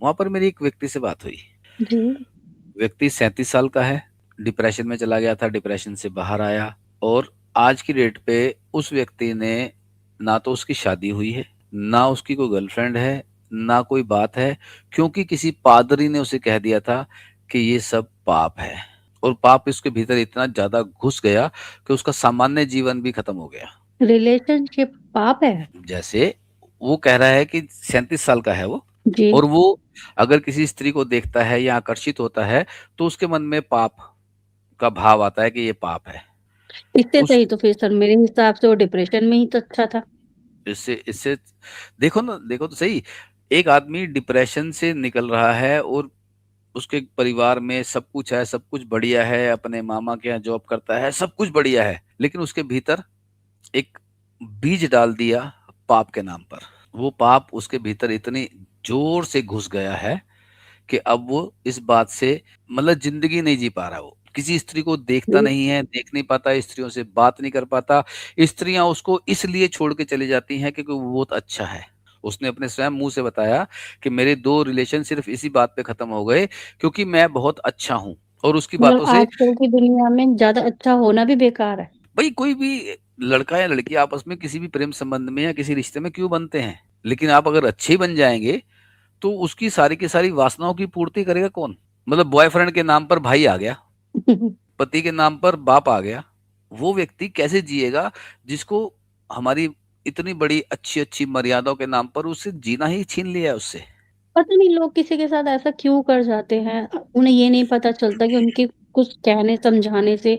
वहां पर मेरी एक व्यक्ति से बात हुई। जी। व्यक्ति 37 साल का है, डिप्रेशन में चला गया था, डिप्रेशन से बाहर आया। और आज की डेट पे उस व्यक्ति ने, ना तो उसकी शादी हुई है, ना उसकी कोई गर्लफ्रेंड है, ना कोई बात है, क्योंकि किसी पादरी ने उसे कह दिया था कि ये सब पाप है। और पाप उसके भीतर इतना ज्यादा घुस गया कि उसका सामान्य जीवन भी खत्म हो गया। रिलेशनशिप पाप है? जैसे वो कह रहा है कि 37 साल का है वो, जी। और वो अगर किसी स्त्री को देखता है या आकर्षित होता है तो उसके मन में पाप का भाव आता है कि ये पाप है। इससे उस सही तो फिर सर मेरे हिसाब से वो डिप्रेशन में ही तो अच्छा था। इससे इससे देखो ना, देखो तो सही। एक आदमी डिप्रेशन से निकल रहा है और उसके परिवार में सब कुछ है, सब कुछ बढ़िया है, अपने मामा के यहाँ जॉब करता है, सब कुछ बढ़िया है, लेकिन उसके भीतर एक बीज डाल दिया पाप के नाम पर। वो पाप उसके भीतर इतनी जोर से घुस गया है कि अब वो इस बात से, मतलब जिंदगी नहीं जी पा रहा। वो किसी स्त्री को देखता ये नहीं है, देख नहीं पाता, स्त्रियों से बात नहीं कर पाता। स्त्रियां उसको इसलिए छोड़ के चली जाती हैं क्योंकि वो बहुत अच्छा है। उसने अपने स्वयं मुंह से बताया कि मेरे 2 रिलेशन सिर्फ इसी बात पे खत्म हो गए क्योंकि मैं बहुत अच्छा हूँ। और उसकी मतलब बातों से, आजकल की दुनिया में ज्यादा अच्छा होना भी बेकार है। भाई कोई भी लड़का या लड़की आपस में किसी भी प्रेम संबंध में या किसी रिश्ते में क्यों बनते हैं, लेकिन आप अगर अच्छे ही बन जाएंगे तो उसकी सारी की सारी वासनाओं की पूर्ति करेगा कौन? मतलब बॉयफ्रेंड के नाम पर भाई आ गया, पति के नाम पर बाप आ गया। वो व्यक्ति कैसे जिएगा जिसको हमारी इतनी बड़ी अच्छी अच्छी मर्यादाओं के नाम पर उससे जीना ही छीन लिया है उससे। पता नहीं लोग किसी के साथ ऐसा क्यों कर जाते हैं। उन्हें ये नहीं पता चलता कि उनके कुछ कहने समझाने से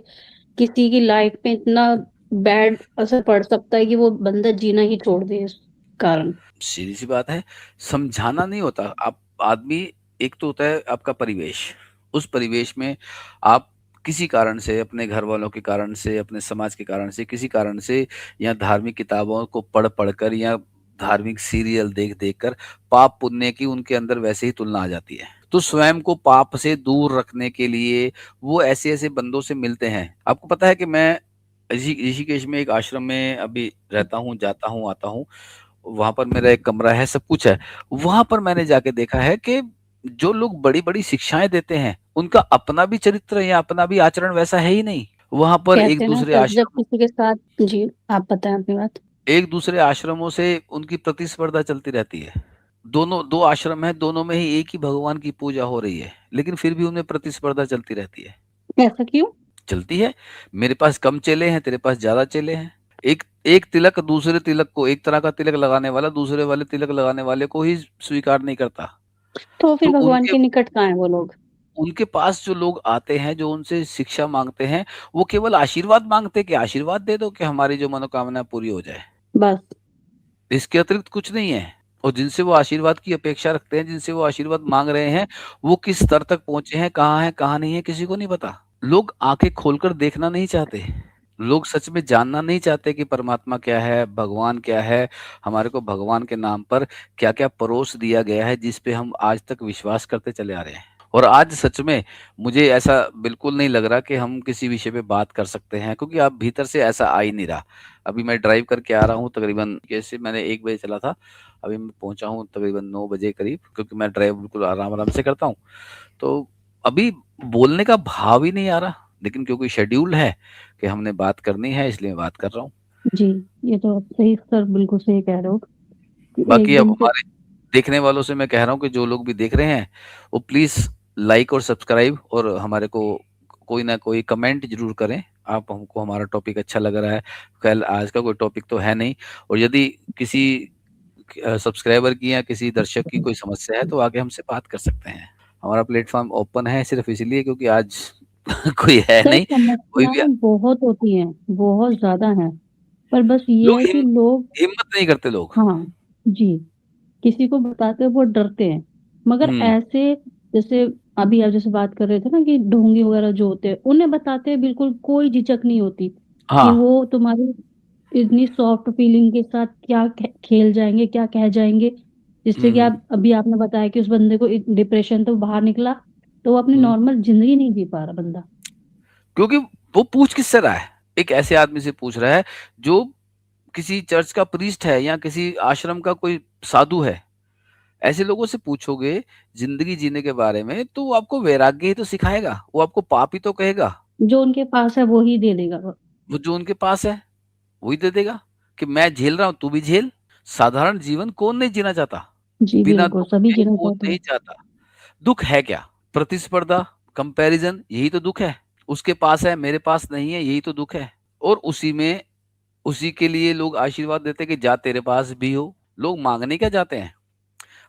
किसी की लाइफ में इतना बैड असर पड़ सकता है कि वो बंदा जीना ही छोड़ दे इस कारण। सीधी सी बात है, समझाना नहीं होता। आप आदमी, एक तो होता है आपका परिवेश। उस परिवेश में आप किसी कारण से, अपने घर वालों के कारण से, अपने समाज के कारण से, किसी कारण से, या धार्मिक किताबों को पढ़ पढ़ कर या धार्मिक सीरियल देख देख कर पाप पुण्य की उनके अंदर वैसे ही तुलना आ जाती है। तो स्वयं को पाप से दूर रखने के लिए वो ऐसे ऐसे बंदों से मिलते हैं। आपको पता है कि मैं ऋषिकेश में एक आश्रम में अभी रहता हूँ, जाता हूँ, आता हूँ। वहां पर मेरा एक कमरा है, सब कुछ है। वहां पर मैंने जाके देखा है कि जो लोग बड़ी बड़ी शिक्षाएं देते हैं उनका अपना भी चरित्र या अपना भी आचरण वैसा है ही नहीं। वहां पर कहते हैं ना सर जब किसी के साथ। जी। आप बताएं अपनी बात। एक दूसरे आश्रमों से उनकी प्रतिस्पर्धा चलती रहती है। दोनों दो आश्रम है, दोनों में ही एक ही भगवान की पूजा हो रही है, लेकिन फिर भी उनमें प्रतिस्पर्धा चलती रहती है। ऐसा क्यों? चलती है। मेरे पास कम चेले हैं, तेरे पास ज्यादा चेले हैं। एक एक तिलक दूसरे तिलक को, एक तरह का तिलक लगाने वाला दूसरे वाले तिलक लगाने वाले को ही स्वीकार नहीं करता। तो फिर तो भगवान उनके के निकट कहाँ है वो लोग? उनके पास जो लोग आते हैं, जो उनसे शिक्षा मांगते हैं, वो केवल आशीर्वाद मांगते हैं कि आशीर्वाद दे दो कि हमारी जो मनोकामना पूरी हो जाए। बस। इसके अतिरिक्त कुछ नहीं है। और जिनसे वो आशीर्वाद की अपेक्षा रखते हैं, जिनसे वो आशीर्वाद मांग रहे हैं, वो किस स्तर तक पहुंचे हैं, कहाँ नहीं है, किसी को नहीं पता। लोग आंखें खोलकर देखना नहीं चाहते। लोग सच में जानना नहीं चाहते कि परमात्मा क्या है, भगवान क्या है। हमारे को भगवान के नाम पर क्या क्या परोस दिया गया है जिस पे हम आज तक विश्वास करते चले आ रहे हैं। और आज सच में मुझे ऐसा बिल्कुल नहीं लग रहा कि हम किसी विषय पे बात कर सकते हैं, क्योंकि आप भीतर से ऐसा आ ही नहीं रहा। अभी मैं ड्राइव करके आ रहा हूँ, तकरीबन कैसे मैंने 1 बजे चला था, अभी मैं पहुंचा हूँ तकरीबन 9 बजे करीब, क्योंकि मैं ड्राइव बिल्कुल आराम आराम से करता हूँ। तो अभी बोलने का भाव ही नहीं आ रहा, लेकिन क्योंकि शेड्यूल है कि हमने बात करनी है, इसलिए मैं बात कर रहा हूँ। जी। ये तो आप सही सर बिल्कुल सही कह रहे हो कि बाकी एक अब दिन तो। हमारे देखने वालों से मैं कह रहा हूँ कि जो लोग भी देख रहे हैं वो प्लीज लाइक और सब्सक्राइब और हमारे को कोई ना कोई कमेंट जरूर करें। आप हमको हमारा टॉपिक अच्छा लग रहा है। कल आज का कोई टॉपिक तो है नहीं। और यदि किसी सब्सक्राइबर की या किसी दर्शक की कोई समस्या है तो आगे हमसे बात कर सकते हैं। हमारा प्लेटफॉर्म ओपन है सिर्फ इसलिए क्योंकि आज कोई है सर नहीं। कोई भी समस्याएं बहुत होती हैं, बहुत ज्यादा हैं। पर बस ये लोग है कि लोग। हिम्मत नहीं करते लोग। हाँ। जी। किसी को बताते वो डरते हैं। मगर हम्म। ऐसे जैसे अभी आप जैसे बात कर रहे थे ना कि ढोंगी वगैरह जो होते हैं उन्हें बताते हैं बिल्कुल कोई झिझक नहीं होती कि हाँ। वो तुम्हारी इतनी सॉफ्ट फीलिंग के साथ क्या खेल जाएंगे, क्या कह जाएंगे। जिससे कि हम्म। आप अभी आपने बताया कि उस बंदे को डिप्रेशन तो बाहर निकला, तो वो अपनी हम्म। नॉर्मल जिंदगी नहीं जी पा रहा बंदा। क्योंकि वो पूछ किससे रहा है? एक ऐसे आदमी से पूछ रहा है जो किसी चर्च का प्रीस्ट है या किसी आश्रम का कोई साधु है। ऐसे लोगों से पूछोगे जिंदगी जीने के बारे में तो वो आपको वैराग्य ही तो सिखाएगा, वो आपको पाप ही तो कहेगा। जो उनके पास है वो ही दे देगा वो। वो जो उनके पास है वही दे देगा कि मैं झेल रहा हूं तू भी झेल। साधारण जीवन कौन नहीं जीना चाहता? जी बिना बिल्कुल, दुख सभी के जीना कौन चाहते नहीं हैं। चाहता? दुख है क्या? प्रतिस्पर्धा, कंपैरिजन, यही तो दुख है। उसके पास है मेरे पास नहीं है, यही तो दुख है। और उसी में उसी के लिए लोग आशीर्वाद देते हैं कि जा तेरे पास भी हो। लोग मांगने क्या जाते हैं?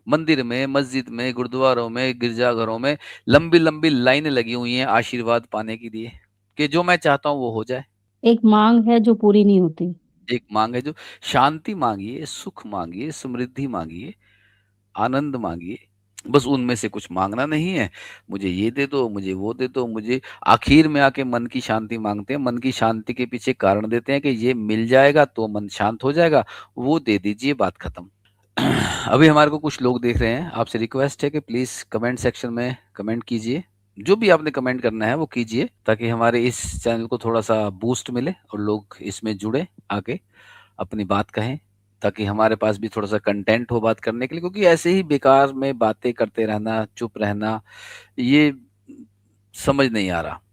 मंदिर में, मस्जिद में, गुरुद्वारों में, गिरजाघरों में लंबी लंबी लाइनें लगी हुई हैं आशीर्वाद पाने के लिए कि जो मैं चाहता हूं वो हो जाए। एक मांग है जो पूरी नहीं होती। एक मांग है जो शांति मांगिए, सुख मांगिए, समृद्धि मांगिए, आनंद मांगिए। बस उनमें से कुछ मांगना नहीं है। मुझे ये दे दो, मुझे वो दे दो, मुझे आखिर में आके मन की शांति मांगते हैं। मन की शांति के पीछे कारण देते हैं कि ये मिल जाएगा तो मन शांत हो जाएगा, वो दे दीजिए, बात खत्म। अभी हमारे को कुछ लोग देख रहे हैं, आपसे रिक्वेस्ट है कि प्लीज कमेंट सेक्शन में कमेंट कीजिए। जो भी आपने कमेंट करना है वो कीजिए ताकि हमारे इस चैनल को थोड़ा सा बूस्ट मिले और लोग इसमें जुड़े, आके अपनी बात कहें, ताकि हमारे पास भी थोड़ा सा कंटेंट हो बात करने के लिए। क्योंकि ऐसे ही बेकार में बातें करते रहना, चुप रहना, ये समझ नहीं आ रहा।